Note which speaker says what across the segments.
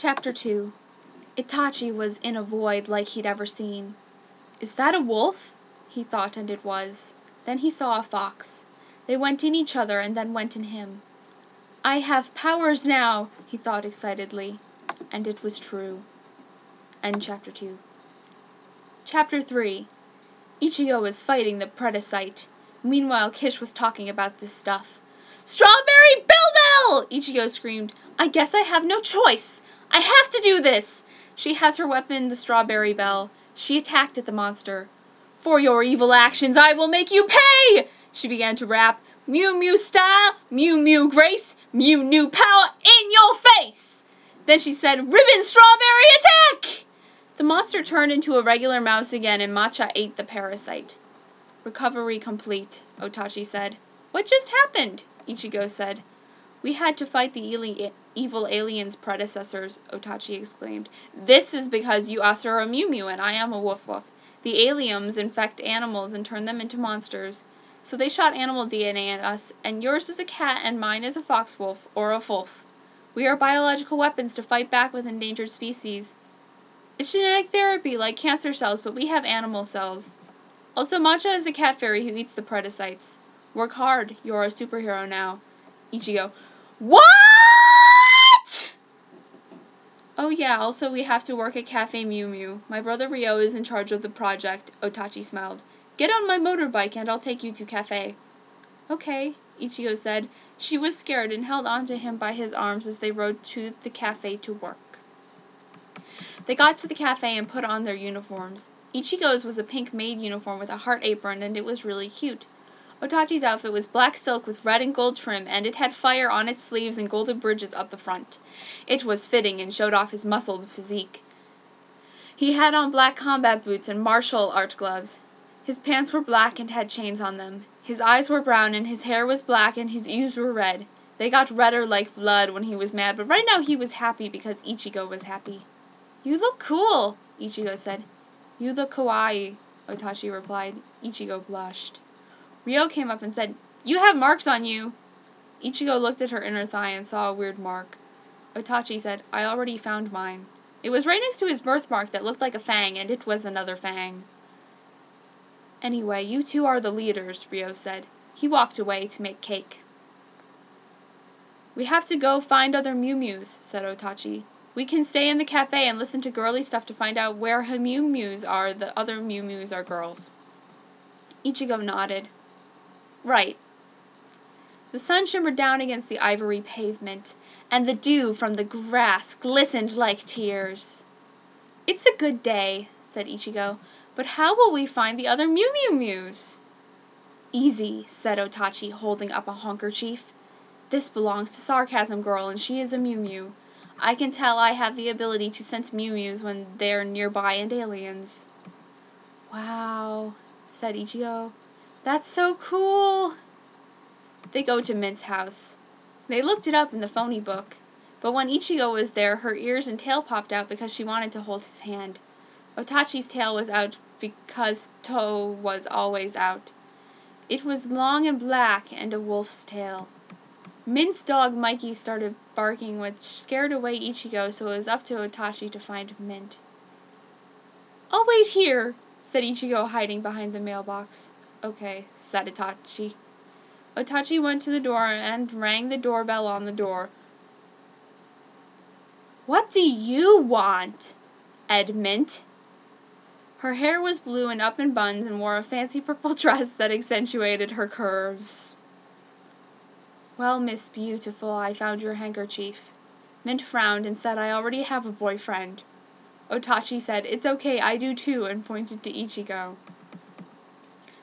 Speaker 1: Chapter 2. Itachi was in a void like he'd ever seen. Is that a wolf? He thought, and it was. Then he saw a fox. They went in each other and then went in him. I have powers now, he thought excitedly. And it was true. End Chapter 2. Chapter 3. Ichigo was fighting the Predacite. Meanwhile, Kish was talking about this stuff. Strawberry Bell! Ichigo screamed. I guess I have no choice. I have to do this! She has her weapon, the Strawberry Bell. She attacked at the monster. For your evil actions, I will make you pay! She began to rap. Mew Mew style, Mew Mew grace, Mew Mew power in your face! Then she said, Ribbon Strawberry attack! The monster turned into a regular mouse again and Matcha ate the parasite. Recovery complete, Otachi said. What just happened? Ichigo said. We had to fight the evil aliens' predecessors, Otachi exclaimed. This is because you us are a Mew Mew and I am a Woof Woof. The aliens infect animals and turn them into monsters. So they shot animal DNA at us, and yours is a cat and mine is a fox wolf, or a wolf. We are biological weapons to fight back with endangered species. It's genetic therapy, like cancer cells, but we have animal cells. Also, Matcha is a cat fairy who eats the Predacites. Work hard. You're a superhero now. Ichigo. What?! Oh yeah, also we have to work at Cafe Mew Mew. My brother Ryo is in charge of the project, Otachi smiled. Get on my motorbike and I'll take you to Cafe. Okay, Ichigo said. She was scared and held on to him by his arms as they rode to the cafe to work. They got to the cafe and put on their uniforms. Ichigo's was a pink maid uniform with a heart apron and it was really cute. Otachi's outfit was black silk with red and gold trim, and it had fire on its sleeves and golden bridges up the front. It was fitting and showed off his muscled physique. He had on black combat boots and martial art gloves. His pants were black and had chains on them. His eyes were brown and his hair was black and his ears were red. They got redder like blood when he was mad, but right now he was happy because Ichigo was happy. You look cool, Ichigo said. You look kawaii, Otachi replied. Ichigo blushed. Ryo came up and said, You have marks on you. Ichigo looked at her inner thigh and saw a weird mark. Otachi said, I already found mine. It was right next to his birthmark that looked like a fang, and it was another fang. Anyway, you two are the leaders, Ryo said. He walked away to make cake. We have to go find other Mew Mews, said Otachi. We can stay in the cafe and listen to girly stuff to find out where her Mew Mews are. The other Mew Mews are girls. Ichigo nodded. Right. The sun shimmered down against the ivory pavement, and the dew from the grass glistened like tears. It's a good day, said Ichigo, but how will we find the other Mew Mew Mews? Easy, said Otachi, holding up a handkerchief. This belongs to Sarcasm Girl, and she is a Mew Mew. I can tell I have the ability to sense Mew Mews when they're nearby and aliens. Wow, said Ichigo. That's so cool! They go to Mint's house. They looked it up in the phony book, but when Ichigo was there, her ears and tail popped out because she wanted to hold his hand. Otachi's tail was out because Toe was always out. It was long and black and a wolf's tail. Mint's dog Mikey started barking, which scared away Ichigo, so it was up to Otachi to find Mint. I'll wait here, said Ichigo, hiding behind the mailbox. Okay, said Itachi. Otachi went to the door and rang the doorbell on the door. What do you want, Edmund? Her hair was blue and up in buns and wore a fancy purple dress that accentuated her curves. Well, Miss Beautiful, I found your handkerchief. Mint frowned and said, I already have a boyfriend. Otachi said, It's okay, I do too, and pointed to Ichigo.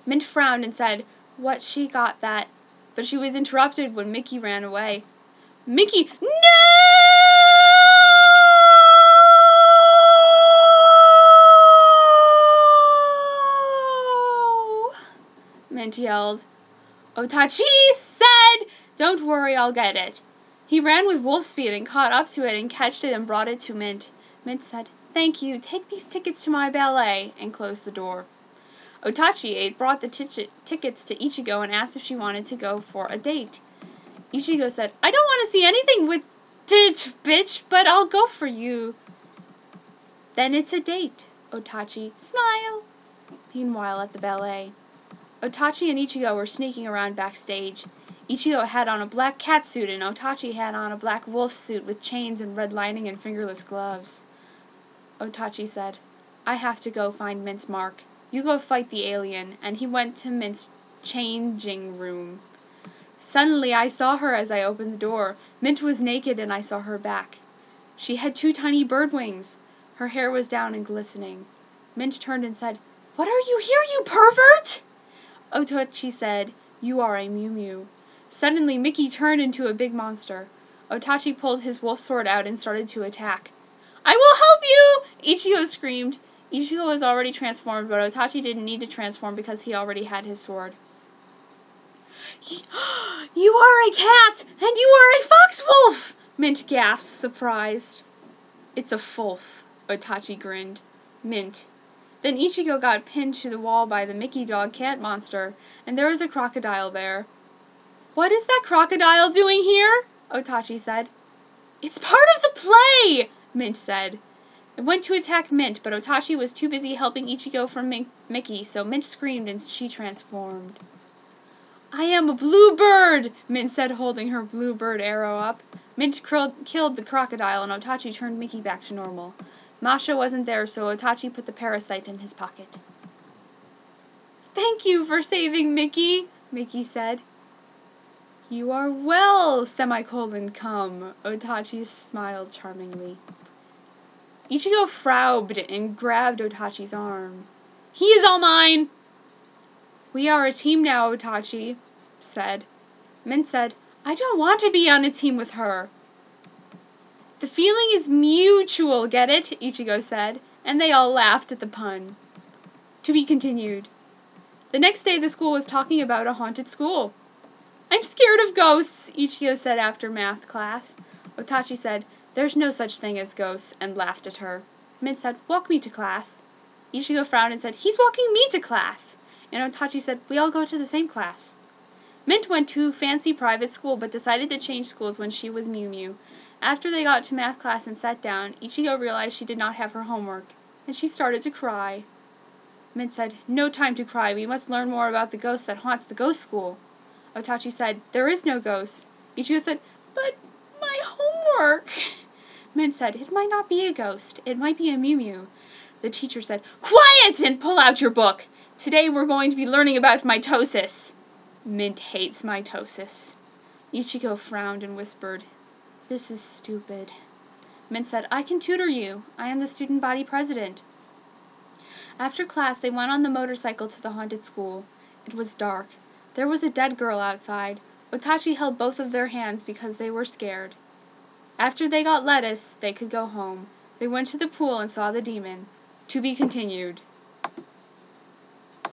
Speaker 1: Mint frowned and said, What, she got that? But she was interrupted when Mickey ran away. Mickey, no! Mint yelled. Otachi said, Don't worry, I'll get it. He ran with wolf speed and caught up to it and catched it and brought it to Mint. Mint said, Thank you, take these tickets to my ballet, and closed the door. Otachi brought the tickets to Ichigo and asked if she wanted to go for a date. Ichigo said, I don't want to see anything with bitch, but I'll go for you. Then it's a date, Otachi. Smile. Meanwhile, at the ballet, Otachi and Ichigo were sneaking around backstage. Ichigo had on a black catsuit and Otachi had on a black wolf suit with chains and red lining and fingerless gloves. Otachi said, I have to go find Mint's mark. You go fight the alien, and he went to Mint's changing room. Suddenly I saw her as I opened the door. Mint was naked and I saw her back. She had 2 tiny bird wings. Her hair was down and glistening. Mint turned and said, What are you here, you pervert? Otachi said, You are a Mew Mew. Suddenly Mickey turned into a big monster. Otachi pulled his wolf sword out and started to attack. I will help you! Ichigo screamed. Ichigo was already transformed, but Otachi didn't need to transform because he already had his sword. You are a cat, and you are a fox wolf! Mint gasped, surprised. It's a fulf, Otachi grinned. Mint. Then Ichigo got pinned to the wall by the Mickey dog cat monster, and there was a crocodile there. What is that crocodile doing here? Otachi said. It's part of the play, Mint said. It went to attack Mint, but Otachi was too busy helping Ichigo from Mickey, so Mint screamed and she transformed. I am a blue bird, Mint said, holding her blue bird arrow up. Mint killed the crocodile, and Otachi turned Mickey back to normal. Masha wasn't there, so Otachi put the parasite in his pocket. Thank you for saving Mickey, Mickey said. You are well, come. Otachi smiled charmingly. Ichigo frowned and grabbed Otachi's arm. He is all mine! We are a team now, Otachi said. Mint said, I don't want to be on a team with her. The feeling is mutual, get it? Ichigo said, and they all laughed at the pun. To be continued. The next day the school was talking about a haunted school. I'm scared of ghosts, Ichigo said after math class. Otachi said, There's no such thing as ghosts, and laughed at her. Mint said, Walk me to class. Ichigo frowned and said, He's walking me to class. And Otachi said, We all go to the same class. Mint went to fancy private school, but decided to change schools when she was Mew Mew. After they got to math class and sat down, Ichigo realized she did not have her homework, and she started to cry. Mint said, No time to cry, we must learn more about the ghost that haunts the ghost school. Otachi said, There is no ghost. Ichigo said, But my homework. Mint said, It might not be a ghost, it might be a Mew Mew. The teacher said, Quiet and pull out your book. Today we're going to be learning about mitosis. Mint hates mitosis. Ichigo frowned and whispered, This is stupid. Mint said, I can tutor you. I am the student body president. After class, they went on the motorcycle to the haunted school. It was dark. There was a dead girl outside. Otachi held both of their hands because they were scared. After they got lettuce, they could go home. They went to the pool and saw the demon. To be continued.